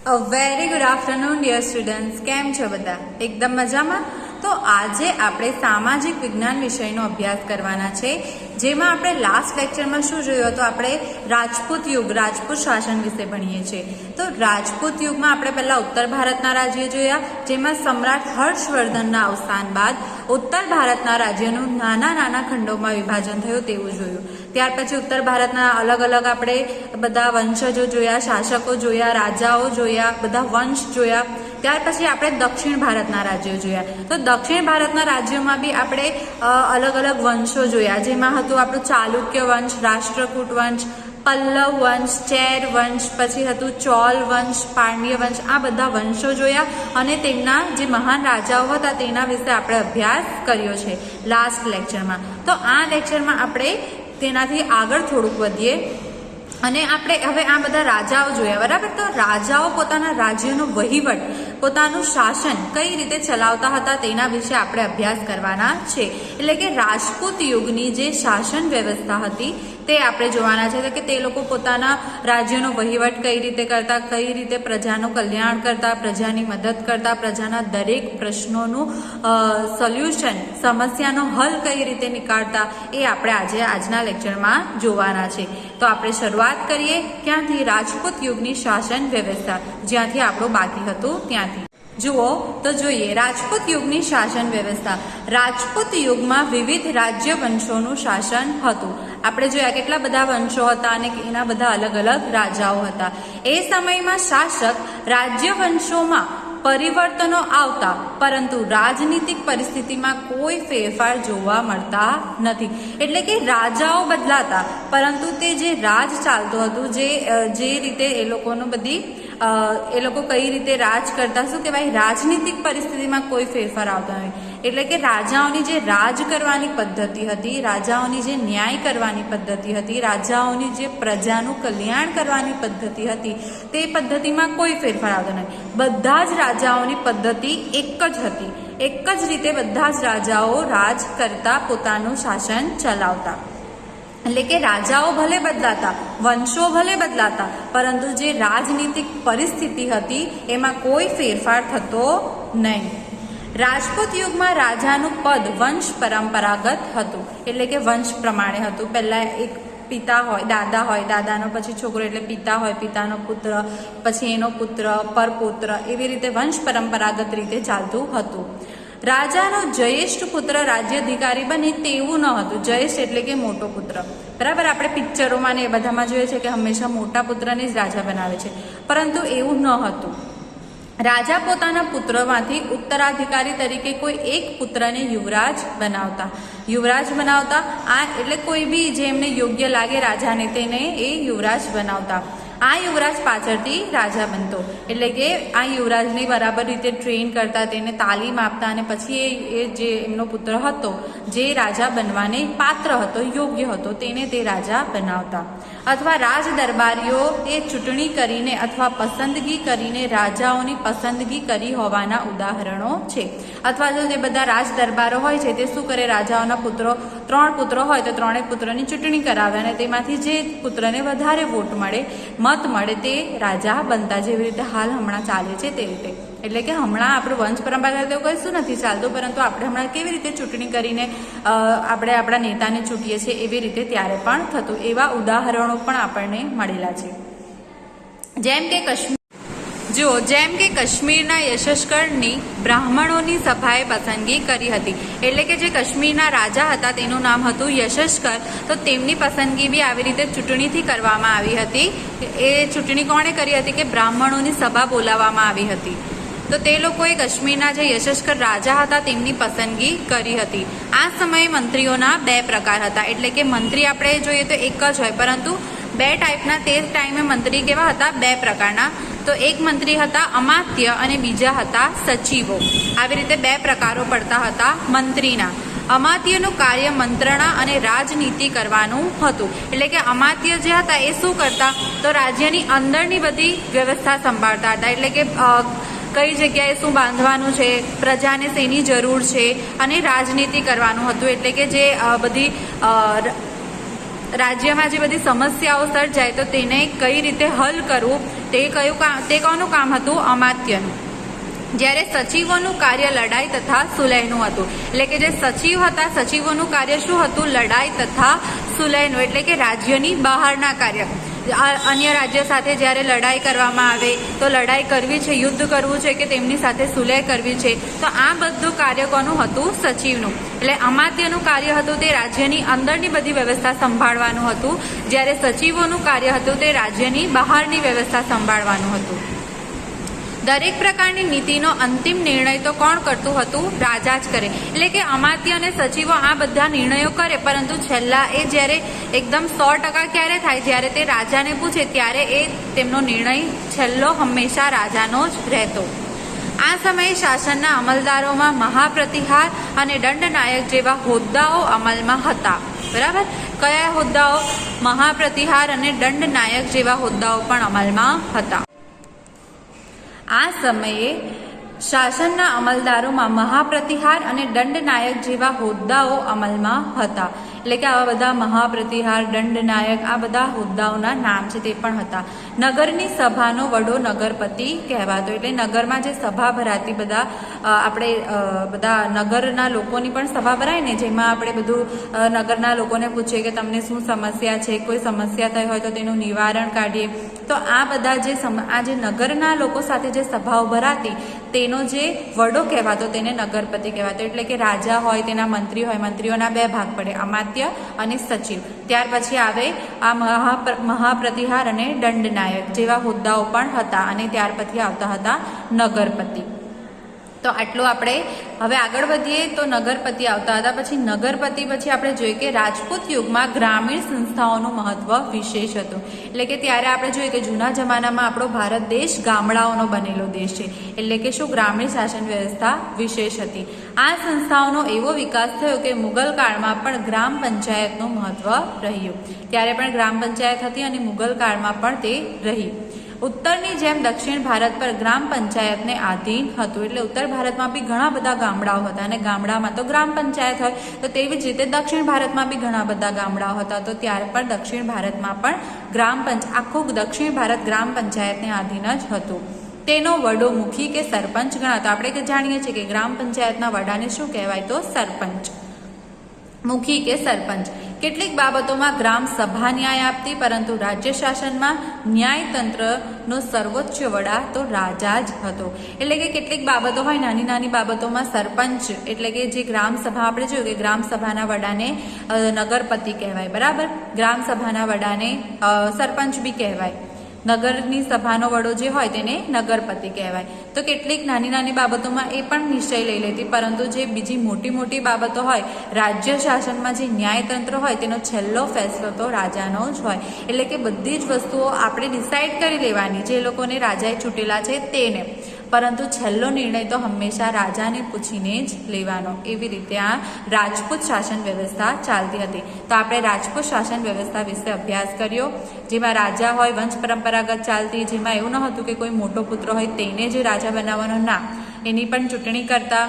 અ very good afternoon dear students. કેમ છો બધા? એકદમ મજામાં? તો આજે આપણે સામાજિક વિજ્ઞાન વિષયનો અભ્યાસ કરવાના છે, જેમાં આપણે લાસ્ટ લેક્ચરમાં શું જોયું હતું? આપણે રાજપૂત યુગ, રાજપૂત શાસન વિશે ભણીએ છીએ. તો રાજપૂત યુગમાં આપણે પહેલા ઉત્તર ભારતના રાજ્યો જોયા, જેમાં સમ્રાટ હર્ષવર્ધનના અવસાન બાદ ઉત્તર ભારતના રાજ્યોનું નાના નાના ખંડોમાં વિભાજન થયું તેવું જોયું. ત્યાર પછી ઉત્તર ભારતના અલગ અલગ આપણે બધા વંશજો જોયા, શાસકો જોયા, રાજાઓ જોયા, બધા વંશ જોયા. ત્યાર પછી આપણે દક્ષિણ ભારતના રાજ્યો જોયા. તો દક્ષિણ ભારતના રાજ્યોમાં બી આપણે અલગ અલગ વંશો જોયા, જેમાં હતું આપણું ચાલુક્ય વંશ, રાષ્ટ્રકૂટ વંશ, પલ્લવ વંશ, ચેર વંશ, પછી હતું ચોલ વંશ, પાંડ્ય વંશ. આ બધા વંશો જોયા અને તેમના જે મહાન રાજાઓ હતા તેના વિશે આપણે અભ્યાસ કર્યો છે લાસ્ટ લેક્ચરમાં. તો આ લેક્ચરમાં આપણે તેનાથી આગળ થોડુંક વધીએ અને આપણે હવે આ બધા રાજાઓ જોયા, બરાબર? તો રાજાઓ પોતાના રાજ્યનો વહીવટ, પોતાનું શાસન કઈ રીતે ચલાવતા હતા તેના વિશે આપણે અભ્યાસ કરવાના છે. એટલે કે રાજપૂત યુગની જે શાસન વ્યવસ્થા હતી તે આપણે જોવાના છે કે તે લોકો પોતાના રાજ્યનો વહીવટ કઈ રીતે કરતા, કઈ રીતે પ્રજાનું કલ્યાણ કરતા, પ્રજાની મદદ કરતા, પ્રજાના દરેક પ્રશ્નોનું સોલ્યુશન, સમસ્યાનો હલ કઈ રીતે નીકાળતા, એ આપણે આજે આજના લેક્ચરમાં જોવાના છે. તો આપણે શરૂઆત કરીએ ક્યાંથી? રાજપૂત યુગની શાસન વ્યવસ્થા, જ્યાંથી આપણું બાકી હતું ત્યાંથી. જુઓ તો જોઈએ રાજપૂત યુગની શાસન વ્યવસ્થા. રાજપૂત યુગમાં વિવિધ રાજ્ય વંશોનું શાસન હતું. આપણે જોયા કેટલા બધા વંશો હતા અને એના બધા અલગ અલગ રાજાઓ હતા. એ સમયમાં શાસક રાજ્ય વંશોમાં પરિવર્તનો આવતા, પરંતુ રાજનીતિક પરિસ્થિતિમાં કોઈ ફેરફાર જોવા મળતા નથી. એટલે કે રાજાઓ બદલાતા, પરંતુ તે જે રાજ ચાલતું હતું, જે રીતે એ લોકોનું બધી એ લોકો કઈ રીતે રાજ કરતા, શું કહેવાય, રાજનીતિક પરિસ્થિતિમાં કોઈ ફેરફાર આવતો નથી. એટલે કે રાજાઓની જે રાજ કરવાની પદ્ધતિ હતી, રાજાઓની જે ન્યાય કરવાની પદ્ધતિ હતી, રાજાઓની જે પ્રજાનું કલ્યાણ કરવાની પદ્ધતિ હતી, તે પદ્ધતિમાં કોઈ ફેરફાર આવતો નથી. બધા જ રાજાઓની પદ્ધતિ એક જ હતી. એક જ રીતે બધા જ રાજાઓ રાજ કરતા, પોતાનું શાસન ચલાવતા. એટલે કે રાજાઓ ભલે બદલાતા, વંશો ભલે બદલાતા, પરંતુ જે રાજનીતિક પરિસ્થિતિ હતી એમાં કોઈ ફેરફાર થતો નહીં. રાજપૂત યુગમાં રાજાનું પદ વંશ પરંપરાગત હતું. એટલે કે વંશ પ્રમાણે હતું. પહેલા એક પિતા હોય, દાદા હોય, દાદાનો પછી છોકરો એટલે પિતા હોય, પિતાનો પુત્ર, પછી એનો પુત્ર, પરપુત્ર, એવી રીતે વંશ પરંપરાગત રીતે ચાલતું હતું. રાજાનો જયેષ્ઠ પુત્ર રાજ્યાધિકારી બને તેવું ન હતું. જયેષ્ઠ એટલે કે મોટો પુત્ર, બરાબર? આપણે પિક્ચરોમાં ને એ બધામાં જોઈએ છે કે હંમેશા મોટા પુત્રને જ રાજા બનાવે છે, પરંતુ એવું ન હતું. રાજા પોતાના પુત્રમાંથી ઉત્તરાધિકારી તરીકે કોઈ એક પુત્રને યુવરાજ બનાવતા. આ એટલે કોઈ બી જે એમને યોગ્ય લાગે રાજાને, તેને એ યુવરાજ બનાવતા. આ યુવરાજ પાછળથી રાજા બનતો. એટલે કે આ યુવરાજને બરાબર રીતે ટ્રેન કરતા, તેને તાલીમ આપતા અને પછી એ જે એમનો પુત્ર હતો, જે રાજા બનવાને પાત્ર હતો, યોગ્ય હતો, તેને તે રાજા બનાવતા. અથવા રાજ દરબારીઓ એ ચૂંટણી કરીને અથવા પસંદગી કરીને રાજાઓની પસંદગી કરી હોવાના ઉદાહરણો છે. અથવા જો તે બધા રાજ દરબારો હોય છે તે શું કરે, રાજાઓના પુત્રો, 3 પુત્રો હોય તો 3 પુત્રોની ચૂંટણી કરાવે અને તેમાંથી જે પુત્રને વધારે વોટ મળે, મત મળે, તે રાજા બનતા. જેવી રીતે હાલ હમણાં ચાલે છે તે રીતે. એટલે કે હમણાં આપણું વંશ પરંપરા તો કશું નથી ચાલતું, પરંતુ આપણે હમણાં કેવી રીતે ચૂંટણી કરીને આપણે આપણા નેતાને ચૂંટીએ છીએ, એવી રીતે ત્યારે પણ થતું. એવા ઉદાહરણો પણ આપણને મળેલા છે. જેમ કે કાશ્મીરના યશસ્કરની બ્રાહ્મણોની સભાએ પસંદગી કરી હતી. એટલે કે જે કાશ્મીરના રાજા હતા તેનું નામ હતું યશસ્કર. તો તેમની પસંદગી બી આવી રીતે ચૂંટણીથી કરવામાં આવી હતી. એ ચૂંટણી કોણે કરી હતી? કે બ્રાહ્મણોની સભા બોલાવવામાં આવી હતી. તો તે લોકોએ કાશ્મીરના જે યશસ્કર રાજા હતા તેમની પસંદગી કરી હતી. આ સમયે મંત્રીઓના 2 પ્રકાર હતા. એટલે કે મંત્રી આપણે જોઈએ તો એક જ હોય, પરંતુ 2 ટાઈપના તે ટાઈમે મંત્રી કેવા હતા? 2 પ્રકારના. તો એક મંત્રી હતા અમાત્ય અને બીજા હતા સચિવો. આવી રીતે 2 પ્રકારો પડતા હતા મંત્રીના. અમાત્યનું કાર્ય મંત્રણા અને રાજનીતિ કરવાનું હતું. એટલે કે અમાત્ય જે હતા એ શું કરતા? તો રાજ્યની અંદરની બધી વ્યવસ્થા સંભાળતા હતા. એટલે કે કઈ જગ્યાએ શું બાંધવાનું છે, પ્રજાને શેની જરૂર છે, અને રાજનીતિ કરવાનું હતું. એટલે કે જે બધી રાજ્યમાં જે બધી સમસ્યાઓ સર્જાય તો તેને કઈ રીતે હલ કરવું તે કોનું કામ હતું? અમાત્યનું. જ્યારે સચિવોનું કાર્ય લડાઈ તથા સુલેહનું હતું, એટલે કે જે સચિવ હતા સચિવોનું કાર્ય શું હતું? લડાઈ તથા સુલેહનું, એટલે કે રાજ્યની બહારના કાર્ય. અન્ય રાજ્ય સાથે જ્યારે લડાઈ કરવામાં આવે તો લડાઈ કરવી છે, યુદ્ધ કરવું છે કે તેમની સાથે સુલેહ કરવી છે, તો આ બધું કાર્ય કોનું હતું? સચિવનું. એટલે અમાત્યનું કાર્ય હતું તે રાજ્યની અંદરની બધી વ્યવસ્થા સંભાળવાનું હતું, જ્યારે સચિવોનું કાર્ય હતું તે રાજ્યની બહારની વ્યવસ્થા સંભાળવાનું હતું. દરેક પ્રકારની નીતિનો અંતિમ નિર્ણય તો કોણ કરતું હતું? રાજા જ કરે. એટલે કે અમાત્ય અને સચિવો આ બધા નિર્ણયો કરે, પરંતુ છેલ્લા એ જ્યારે એકદમ 100% ક્યારે થાય? જ્યારે તે રાજાને પૂછે ત્યારે એ તેમનો નિર્ણય છેલ્લો હંમેશા રાજાનો જ રહેતો. આ સમયે શાસનના અમલદારોમાં મહાપ્રતિહાર અને દંડનાયક જેવા હોદ્દાઓ અમલમાં હતા. બરાબર? કયા હોદ્દાઓ? મહાપ્રતિહાર અને દંડનાયક જેવા હોદ્દાઓ પણ અમલમાં હતા. આ સમયે શાસનના અમલદારોમાં મહાપ્રતિહાર અને દંડનાયક જેવા હોદ્દાઓ અમલમાં હતા. એટલે કે આવા બધા મહાપ્રતિહાર, દંડનાયક, આ બધા હોદ્દાઓના નામ છે તે પણ હતા. નગરની સભાનો વડો નગરપતિ કહેવાતો. એટલે નગરમાં જે સભા ભરાતી, આપણે બધા નગરના લોકોની પણ સભા ભરાય ને, જેમાં આપણે બધું નગરના લોકોને પૂછીએ કે તમને શું સમસ્યા છે, કોઈ સમસ્યા થઈ હોય તો તેનું નિવારણ કાઢીએ. તો આ બધા જે નગરના લોકો સાથે જે સભાઓ ભરાતી તેનો જે વડો કહેવાતો તેને નગરપતિ કહેવાતો. એટલે કે રાજા હોય, તેના મંત્રી હોય, મંત્રીઓના બે ભાગ પડે, અમાત્ય અને સચિવ. ત્યાર પછી આવે આ મહાપ્રતિહાર અને દંડનાયક જેવા હોદ્દાઓ પણ હતા, અને ત્યાર પછી આવતા હતા નગરપતિ. તો આટલું આપણે હવે આગળ વધીએ તો નગરપતિ આવતા હતા. પછી નગરપતિ પછી આપણે જોઈએ કે રાજપૂત યુગમાં ગ્રામીણ સંસ્થાઓનું મહત્વ વિશેષ હતું. એટલે કે ત્યારે આપણે જોઈએ કે જૂના જમાનામાં આપણો ભારત દેશ ગામડાઓનો બનેલો દેશ છે, એટલે કે શું? ગ્રામીણ શાસન વ્યવસ્થા વિશેષ હતી. આ સંસ્થાઓનો એવો વિકાસ થયો કે મુગલ કાળમાં પણ ગ્રામ પંચાયતનું મહત્વ રહ્યું. ત્યારે પણ ગ્રામ પંચાયત હતી અને મુગલ કાળમાં પણ તે રહી. ઉત્તરની જેમ દક્ષિણ ભારત પર ગ્રામ પંચાયતને આધીન હતું. એટલે ઉત્તર ભારતમાં બી ઘણા બધા ગામડાઓ હતા, અને ગામડામાં તો ગ્રામ પંચાયત હોય, તો તેવી જ રીતે દક્ષિણ ભારતમાં બી ઘણા બધા ગામડાઓ હતા. તો ત્યારે પણ દક્ષિણ ભારતમાં પણ આખું દક્ષિણ ભારત ગ્રામ પંચાયતને આધીન જ હતું. તેનો વડો મુખી કે સરપંચ ગણાતો. આપણે જાણીએ છીએ કે ગ્રામ પંચાયતના વડાને શું કહેવાય? તો સરપંચ. મુખી કે સરપંચ. કેટલીક બાબતોમાં ગ્રામ સભા ન્યાય આપતી, પરંતુ રાજ્ય શાસનમાં ન્યાયતંત્રનો સર્વોચ્ચ વડા તો રાજા જ હતો. એટલે કે કેટલીક બાબતો હોય, નાની નાની બાબતોમાં સરપંચ, એટલે કે જે ગ્રામ સભા, આપણે જોયું કે ગ્રામ સભાના વડાને નગરપતિ કહેવાય. બરાબર? ગ્રામ સભાના વડાને સરપંચ બી કહેવાય. નગરની સભાનો વડો જે હોય તેને નગરપતિ કહેવાય. તો કેટલીક નાની નાની બાબતોમાં એ પણ નિશ્ચય લઈ લેતી, પરંતુ જે બીજી મોટી મોટી બાબતો હોય, રાજ્ય શાસનમાં જે ન્યાયતંત્ર હોય તેનો છેલ્લો ફેસલો તો રાજાનો જ હોય. એટલે કે બધી જ વસ્તુઓ આપણે ડિસાઇડ કરી લેવાની, જે લોકોને રાજાએ ચૂંટેલા છે તેને, પરંતુ છેલ્લો નિર્ણય તો હંમેશા રાજાને પૂછીને જ લેવાનો. એવી રીતે આ રાજપૂત શાસન વ્યવસ્થા ચાલતી હતી. તો આપણે રાજપૂત શાસન વ્યવસ્થા વિશે અભ્યાસ કર્યો, જેમાં રાજા હોય, વંશ પરંપરાગત ચાલતી, જેમાં એવું ન હતું કે કોઈ મોટો પુત્ર હોય તેને જ રાજા બનાવવાનો, ના, એની પણ ચૂંટણી કરતા.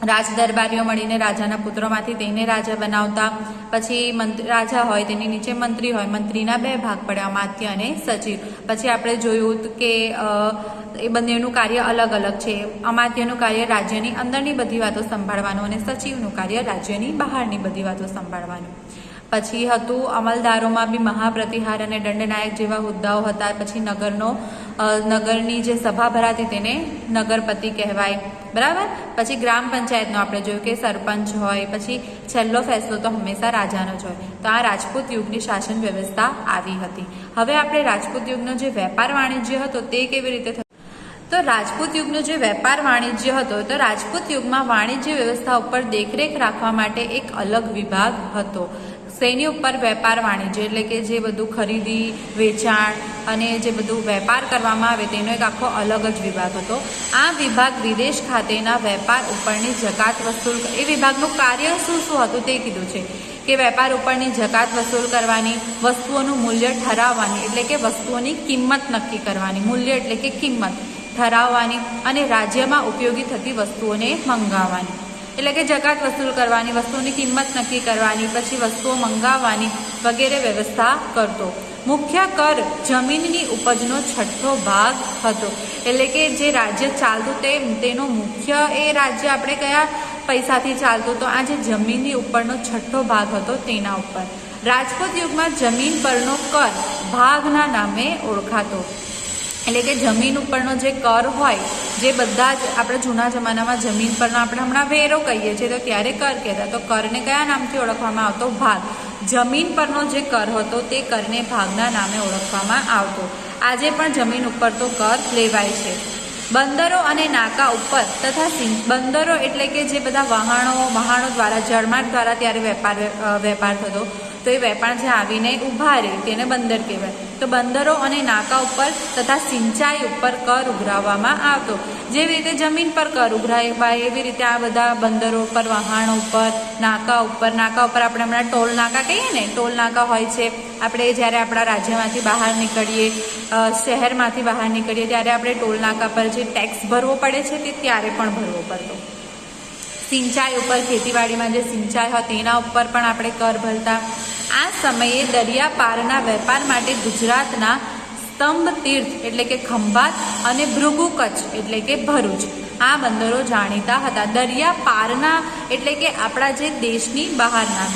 રાજ દરબારીઓ મળીને રાજાના પુત્રોમાંથી તેને રાજા બનાવતા. પછી રાજા હોય, તેની નીચે મંત્રી હોય, મંત્રીના બે ભાગ પડે, અમાત્ય અને સચિવ. પછી આપણે જોયું કે એ બંનેનું કાર્ય અલગ અલગ છે. અમાત્યનું કાર્ય રાજ્યની અંદરની બધી વાતો સંભાળવાનું, અને સચિવનું કાર્ય રાજ્યની બહારની બધી વાતો સંભાળવાનું. પછી હતું અમલદારોમાં બી મહાપ્રતિહાર અને દંડનાયક જેવા હોદ્દાઓ હતા. પછી નગરની જે સભા ભરાતી તેને નગરપતિ કહેવાય. બરાબર? પછી ગ્રામ પંચાયતનો આપણે જોયું કે સરપંચ હોય. પછી છેલ્લો ફેસલો તો હંમેશા રાજાનો જ હોય. તો આ રાજપૂત યુગની શાસન વ્યવસ્થા આવી હતી. હવે આપણે રાજપૂત યુગનો જે વેપાર વાણિજ્ય હતો તે કેવી રીતે થયો? તો રાજપૂત યુગનો જે વેપાર વાણિજ્ય હતો, તો રાજપૂત યુગમાં વાણિજ્ય વ્યવસ્થા ઉપર દેખરેખ રાખવા માટે એક અલગ વિભાગ હતો. શેની ઉપર? વેપાર વાણિજ્ય, એટલે કે જે બધું ખરીદી વેચાણ અને જે બધું વેપાર કરવામાં આવે તેનો એક આખો અલગ જ વિભાગ હતો. આ વિભાગ વિદેશ ખાતેના વેપાર ઉપરની જકાત વસૂલ, એ વિભાગનું કાર્ય શું શું હતું તે કીધું છે કે વેપાર ઉપરની જકાત વસૂલ કરવાની, વસ્તુઓનું મૂલ્ય ઠરાવવાની, એટલે કે વસ્તુઓની કિંમત નક્કી કરવાની, મૂલ્ય એટલે કે કિંમત ઠરાવવાની, અને રાજ્યમાં ઉપયોગી થતી વસ્તુઓને મંગાવવાની. એટલે કે જકાત વસૂલ કરવાની, વસ્તુની કિંમત નક્કી કરવાની, પછી વસ્તુઓ મંગાવવાની વગેરે વ્યવસ્થા કરતો. મુખ્ય કર જમીનની ઉપજનો છઠ્ઠો ભાગ હતો. એટલે કે જે રાજ્ય ચાલતું તેનો મુખ્ય એ રાજ્ય આપણે કયા પૈસાથી ચાલતું, તો આ જે જમીનની ઉપરનો છઠ્ઠો ભાગ હતો તેના ઉપર. રાજપૂત યુગમાં જમીન પરનો કર ભાગના નામે ઓળખાતો. એટલે કે જમીન ઉપરનો જે કર હોય, જે બધા જ આપણે જૂના જમાનામાં જમીન પરનો આપણે હમણાં વેરો કહીએ છીએ, તો ત્યારે કર કહેતા. તો કરને કયા નામથી ઓળખવામાં આવતો? ભાગ. જમીન પરનો જે કર હતો તે કરને ભાગના નામે ઓળખવામાં આવતો. આજે પણ જમીન ઉપર તો કર લેવાય છે. બંદરો અને નાકા ઉપર તથા બંદરો એટલે કે જે બધા વહાણો દ્વારા, જળમાર્ગ દ્વારા ત્યારે વેપાર થતો, તો એ વેપાર જે આવીને ઊભા રહે તેને બંદર કહેવાય. તો બંદરો અને નાકા ઉપર તથા સિંચાઈ ઉપર કર ઉઘરાવવામાં આવતો. જેવી રીતે જમીન પર કર ઉઘરાવાય એવી રીતે આ બધા બંદરો ઉપર, વહાણો ઉપર, નાકા ઉપર આપણે હમણાં ટોલ નાકા કહીએ ને, ટોલ નાકા હોય છે. આપણે જ્યારે આપણા રાજ્યમાંથી બહાર નીકળીએ, શહેરમાંથી બહાર નીકળીએ ત્યારે આપણે ટોલ નાકા પર જે ટેક્સ ભરવો પડે છે તે ત્યારે પણ ભરવો પડતો. સિંચાઈ ઉપર, ખેતીવાડીમાં જે સિંચાઈ હોય તેના ઉપર પણ આપણે કર ભરતા. આ સમયે દરિયા પારના વેપાર માટે ગુજરાતના સ્તંભ તીર્થ એટલે કે ખંભાત અને ભૃગુ કચ્છ એટલે કે ભરૂચ, આ બંદરો જાણીતા હતા. દરિયા પારના એટલે કે આપણા જે દેશની બહારના,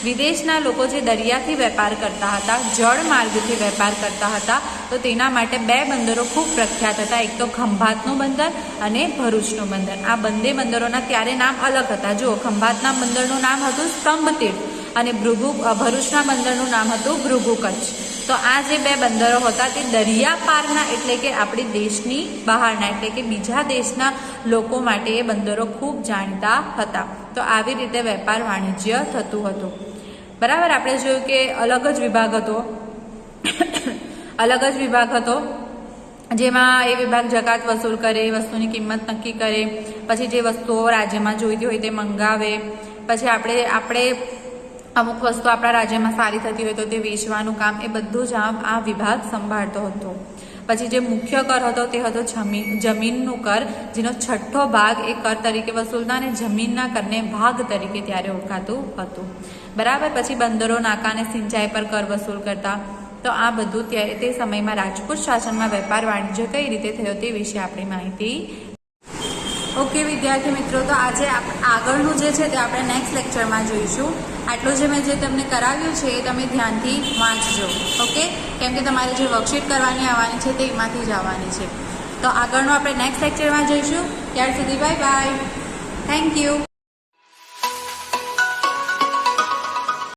વિદેશના લોકો જે દરિયાથી વેપાર કરતા હતા, જળ માર્ગથી વેપાર કરતા હતા, તો તેના માટે બે બંદરો ખૂબ પ્રખ્યાત હતા. એક તો ખંભાતનું બંદર અને ભરૂચનું બંદર. આ બંને બંદરોના ત્યારે નામ અલગ હતા. જુઓ, ખંભાતના બંદરનું નામ હતું સ્તંભ તીર્થ અને ભરૂચના બંદરનું નામ હતું ભૃગુ કચ્છ. તો આ જે બે બંદરો હતા તે દરિયા પારના એટલે કે આપણી દેશની બહારના એટલે કે બીજા દેશના લોકો માટે એ બંદરો ખૂબ જાણીતા હતા. તો આવી રીતે વેપાર વાણિજ્ય થતું હતું. બરાબર. આપણે જોયું કે અલગ જ વિભાગ હતો જેમાં એ વિભાગ જકાત વસૂલ કરે, વસ્તુની કિંમત નક્કી કરે, પછી જે વસ્તુઓ રાજ્યમાં જોઈતી હોય તે મંગાવે, પછી આપણે અમુક વસ્તુ આપણા રાજ્યમાં સારી થતી હોય તો તે વેચવાનું કામ, એ બધું જ આ વિભાગ સંભાળતો હતો. પછી જે મુખ્ય કર હતો તે હતો જમીનનું કર, જેનો છઠ્ઠો ભાગ એ કર તરીકે વસૂલતા અને જમીનના કરને ભાગ તરીકે ત્યારે ઓળખાતું હતું. બરાબર. પછી બંદરો, નાકા અને સિંચાઈ પર કર વસૂલ કરતા. તો આ બધું તે સમયમાં રાજપૂત શાસનમાં વેપાર વાણિજ્ય કઈ રીતે થયો તે વિશે આપણી માહિતી. ઓકે વિદ્યાર્થી મિત્રો, તો આજે આગળનું જે છે તે આપણે નેક્સ્ટ લેક્ચરમાં જોઈશું. આટલું જે મેં તમને કરાવ્યું છે એ તમે ધ્યાનથી વાંચજો. ઓકે, કેમ કે તમારે જે વર્કશીટ કરવાની આવવાની છે તે એમાંથી જ આવવાની છે. તો આગળનું આપણે નેક્સ્ટ લેક્ચરમાં જોઈશું. ત્યાર સુધી બાય બાય. Thank you.